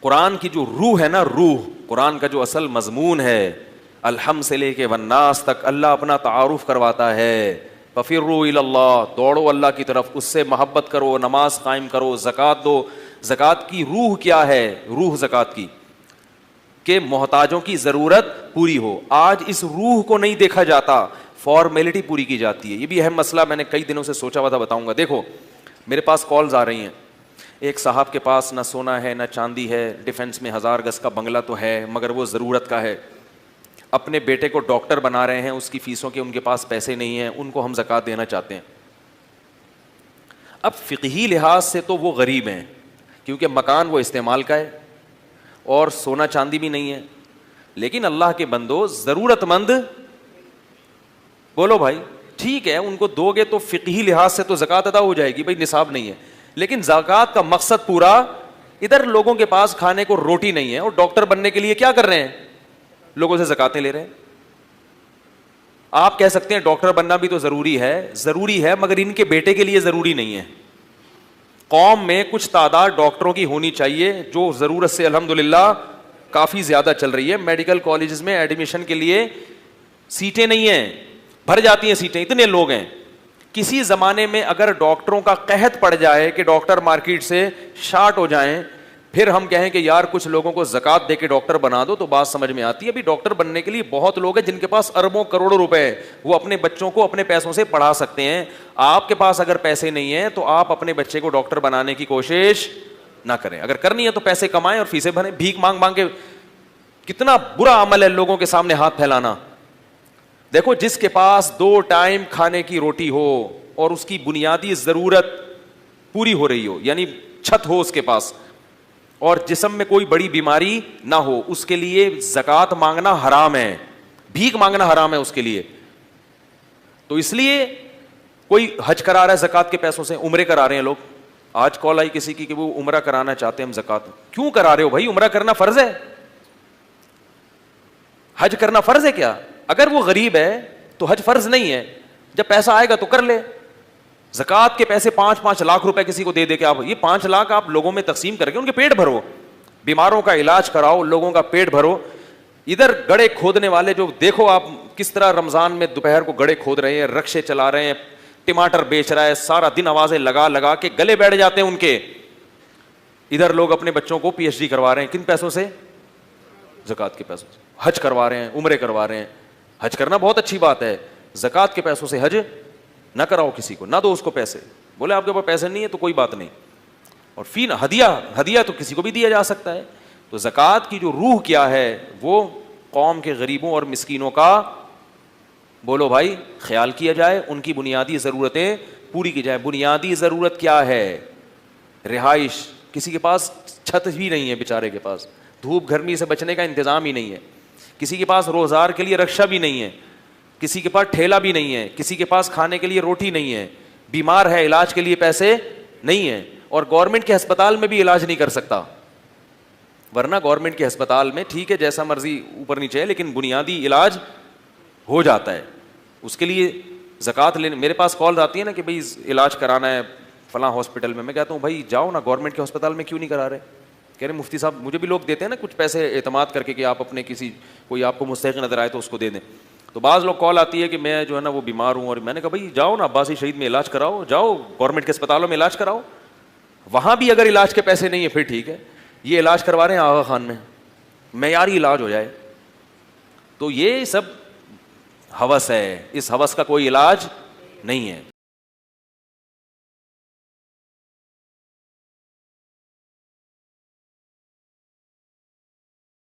قرآن کی جو روح ہے نا، روح قرآن کا جو اصل مضمون ہے، الحم سے لے کے والناس تک اللہ اپنا تعارف کرواتا ہے. ففروا الی اللہ، دوڑو اللہ کی طرف، اس سے محبت کرو، نماز قائم کرو، زکوٰۃ دو. زکوٰۃ کی روح کیا ہے؟ روح زکوٰۃ کی کہ محتاجوں کی ضرورت پوری ہو. آج اس روح کو نہیں دیکھا جاتا، فارمیلٹی پوری کی جاتی ہے. یہ بھی اہم مسئلہ میں نے کئی دنوں سے سوچا ہوا تھا، بتاؤں گا. دیکھو میرے پاس کالز آ رہی ہیں، ایک صاحب کے پاس نہ سونا ہے نہ چاندی ہے، ڈیفنس میں 1000 گز کا بنگلہ تو ہے مگر وہ ضرورت کا ہے. اپنے بیٹے کو ڈاکٹر بنا رہے ہیں، اس کی فیسوں کے ان کے پاس پیسے نہیں ہیں، ان کو ہم زکوٰۃ دینا چاہتے ہیں. اب فقہی لحاظ سے تو وہ غریب ہیں، کیونکہ مکان وہ استعمال کا ہے اور سونا چاندی بھی نہیں ہے. لیکن اللہ کے بندو، ضرورت مند، بولو بھائی ٹھیک ہے، ان کو دو گے تو فقہی لحاظ سے تو زکوٰۃ ادا ہو جائے گی، بھائی نصاب نہیں ہے. لیکن زکوٰۃ کا مقصد پورا، ادھر لوگوں کے پاس کھانے کو روٹی نہیں ہے اور ڈاکٹر بننے کے لیے کیا کر رہے ہیں؟ لوگوں سے زکوٰۃیں لے رہے ہیں. آپ کہہ سکتے ہیں ڈاکٹر بننا بھی تو ضروری ہے مگر ان کے بیٹے کے لیے ضروری نہیں ہے. قوم میں کچھ تعداد ڈاکٹروں کی ہونی چاہیے جو ضرورت سے الحمدللہ کافی زیادہ چل رہی ہے. میڈیکل کالجز میں ایڈمیشن کے لیے سیٹیں نہیں ہیں، بھر جاتی ہیں سیٹیں، اتنے لوگ ہیں. کسی زمانے میں اگر ڈاکٹروں کا قحط پڑ جائے کہ ڈاکٹر مارکیٹ سے شارٹ ہو جائیں، پھر ہم کہیں کہ یار کچھ لوگوں کو زکوٰۃ دے کے ڈاکٹر بنا دو، تو بات سمجھ میں آتی ہے. ابھی ڈاکٹر بننے کے لیے بہت لوگ ہیں جن کے پاس اربوں کروڑوں روپے ہیں، وہ اپنے بچوں کو اپنے پیسوں سے پڑھا سکتے ہیں. آپ کے پاس اگر پیسے نہیں ہیں تو آپ اپنے بچے کو ڈاکٹر بنانے کی کوشش نہ کریں. اگر کرنی ہے تو پیسے کمائیں اور فیسیں بھریں. بھیک مانگ مانگ کے کتنا برا عمل ہے لوگوں کے سامنے ہاتھ پھیلانا. دیکھو جس کے پاس 2 ٹائم کھانے کی روٹی ہو اور اس کی بنیادی ضرورت پوری ہو رہی ہو، یعنی چھت ہو اس کے پاس، اور جسم میں کوئی بڑی بیماری نہ ہو، اس کے لیے زکوٰۃ مانگنا حرام ہے، بھیک مانگنا حرام ہے اس کے لیے. تو اس لیے کوئی حج کرا رہا ہے زکوٰۃ کے پیسوں سے، عمرے کرا رہے ہیں لوگ. آج کال آئی کسی کی کہ وہ عمرہ کرانا چاہتے ہیں ہم زکوٰۃ. کیوں کرا رہے ہو بھائی؟ عمرہ کرنا فرض ہے؟ حج کرنا فرض ہے کیا؟ اگر وہ غریب ہے تو حج فرض نہیں ہے، جب پیسہ آئے گا تو کر لے. زکوٰۃ کے پیسے 5-5 لاکھ روپے کسی کو دے دے کے آپ یہ 5 لاکھ آپ لوگوں میں تقسیم کر کے ان کے پیٹ بھرو، بیماروں کا علاج کراؤ، لوگوں کا پیٹ بھرو. ادھر گڑھے کھودنے والے جو دیکھو آپ کس طرح رمضان میں دوپہر کو گڑھے کھود رہے ہیں، رکشے چلا رہے ہیں، ٹماٹر بیچ رہا ہے، سارا دن آوازیں لگا لگا کے گلے بیٹھ جاتے ہیں ان کے. ادھر لوگ اپنے بچوں کو پی ایچ ڈی کروا رہے ہیں، کن پیسوں سے؟ زکوٰۃ کے پیسوں سے. حج کروا رہے ہیں، عمرے کروا رہے ہیں. حج کرنا بہت اچھی بات ہے، زکوٰۃ کے پیسوں سے حج نہ کراؤ کسی کو، نہ دو اس کو پیسے. بولے آپ کے پاس پیسے نہیں ہے تو کوئی بات نہیں. اور فی ہدیہ تو کسی کو بھی دیا جا سکتا ہے. تو زکوٰۃ کی جو روح کیا ہے وہ قوم کے غریبوں اور مسکینوں کا، بولو بھائی، خیال کیا جائے، ان کی بنیادی ضرورتیں پوری کی جائے. بنیادی ضرورت کیا ہے؟ رہائش. کسی کے پاس چھت بھی نہیں ہے بیچارے کے پاس، دھوپ گرمی سے بچنے کا انتظام ہی نہیں ہے. کسی کے پاس روزگار کے لیے رکشہ بھی نہیں ہے، کسی کے پاس ٹھیلا بھی نہیں ہے، کسی کے پاس کھانے کے لیے روٹی نہیں ہے، بیمار ہے علاج کے لیے پیسے نہیں ہیں، اور گورنمنٹ کے ہسپتال میں بھی علاج نہیں کر سکتا. ورنہ گورنمنٹ کے ہسپتال میں ٹھیک ہے جیسا مرضی اوپر نیچے ہے لیکن بنیادی علاج ہو جاتا ہے. اس کے لیے زکوٰۃ لینے میرے پاس کال آتی ہے نا کہ بھائی علاج کرانا ہے فلاں ہاسپٹل میں کہتا ہوں بھائی جاؤ نا گورنمنٹ کے ہسپتال میں، کیوں نہیں کرا رہے؟ کہہ رہے مفتی صاحب مجھے بھی لوگ دیتے ہیں نا کچھ پیسے اعتماد کر کے کہ آپ اپنے کسی کوئی آپ کو مستحق نظر آئے تو اس کو دے دیں. تو بعض لوگ کال آتی ہے کہ میں جو ہے نا وہ بیمار ہوں، اور میں نے کہا بھائی جاؤ نا عباسی شہید میں علاج کراؤ، جاؤ گورنمنٹ کے اسپتالوں میں علاج کراؤ. وہاں بھی اگر علاج کے پیسے نہیں ہیں پھر ٹھیک ہے، یہ علاج کروا رہے ہیں آغا خان میں، معیاری علاج ہو جائے. تو یہ سب ہوس ہے، اس ہوس کا کوئی علاج نہیں ہے.